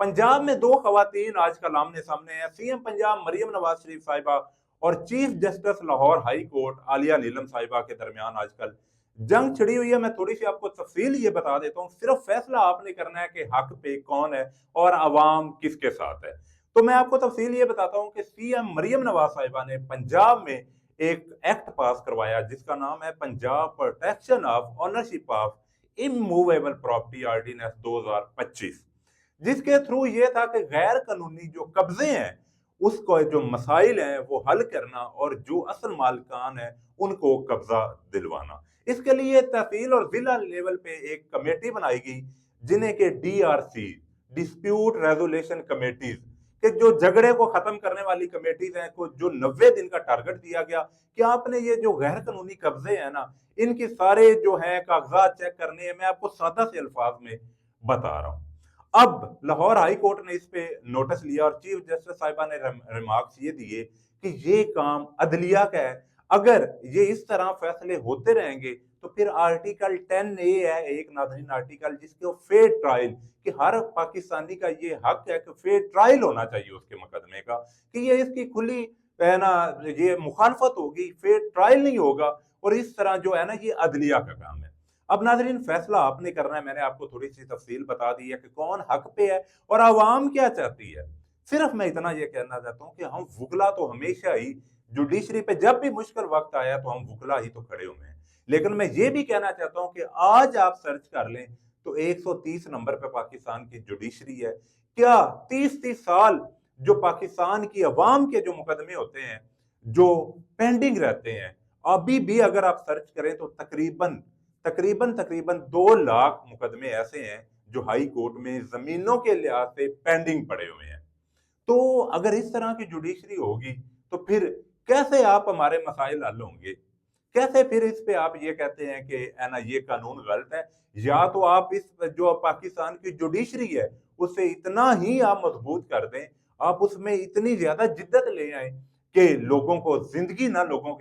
पंजाब में दो खवातीन आजकल आमने सामने हैं। सीएम पंजाब मरियम नवाज शरीफ साहिबा और chief justice Lahore high court आलिया नीलम साहिबा के दरमियान आजकल जंग छिड़ी हुई है। मैं थोड़ी सी आपको तफसील ये बता देता हूँ। सिर्फ फैसला आपने करना है कि हक पे कौन है और अवाम किसके साथ है। तो मैं आपको तफसील ये बताता हूँ कि सीएम मरियम नवाज साहिबा ने पंजाब में एक एक्ट पास करवाया जिसका नाम है Punjab protection of ownership of immovable property ordinance 2025, जिसके थ्रू ये था कि गैर कानूनी जो कब्जे हैं उसको जो मसाइल हैं वो हल करना और जो असल मालिकान है उनको कब्जा दिलवाना। इसके लिए तहसील और जिला लेवल पे एक कमेटी बनाई गई जिन्हें के डीआरसी डिस्प्यूट रेजोल्यूशन कमेटीज कि जो झगड़े को खत्म करने वाली कमेटीज हैं को जो 90 दिन का टारगेट दिया गया कि आपने ये जो गैर कानूनी कब्जे हैं ना इनके सारे जो है कागजात चेक करने हैं। मैं आपको सादा से अल्फाज में बता रहा हूँ। अब लाहौर हाई कोर्ट ने इस पे नोटिस लिया और चीफ जस्टिस साहिबा ने रिमार्क्स ये दिए कि ये काम अदलिया का है। अगर ये इस तरह फैसले होते रहेंगे तो फिर आर्टिकल 10A है एक नाज़रीन आर्टिकल जिसके फेयर ट्रायल कि हर पाकिस्तानी का ये हक है कि फेयर ट्रायल होना चाहिए उसके मुकदमे का, कि ये इसकी खुली है ना ये मुखालफत होगी, फेयर ट्रायल नहीं होगा और इस तरह जो है ना ये अदलिया का काम है। अब नाजरीन फैसला आपने करना है। मैंने आपको थोड़ी सी तफसील बता दी है कि कौन हक पे है और आवाम क्या चाहती है। सिर्फ मैं इतना ये कहना चाहता हूँ कि हम वुकला तो हमेशा ही जुडिशरी पे जब भी मुश्किल वक्त आया तो हम वुकला ही तो खड़े हुए हैं। लेकिन मैं ये भी कहना चाहता हूँ कि आज आप सर्च कर लें तो 130 नंबर पे पाकिस्तान की जुडिशरी है। क्या 30-30 साल जो पाकिस्तान की अवाम के जो मुकदमे होते हैं जो पेंडिंग रहते हैं, अभी भी अगर आप सर्च करें तो तकरीबन तकरीबन 2 लाख मुकदमे ऐसे हैं जो हाई कोर्ट में जमीनों के लिहाज से पेंडिंग पड़े हुए हैं। तो अगर इस तरह की जुडिशरी होगी तो फिर कैसे आप हमारे मसाइल हल होंगे? कैसे फिर इस पे आप ये कहते हैं कि है ना ये कानून गलत है? या तो आप इस जो पाकिस्तान की जुडिशरी है उसे इतना ही आप मजबूत कर दें, आप उसमें इतनी ज्यादा जिद्दत ले आए कि लोगों को जिंदगी ना लोगों की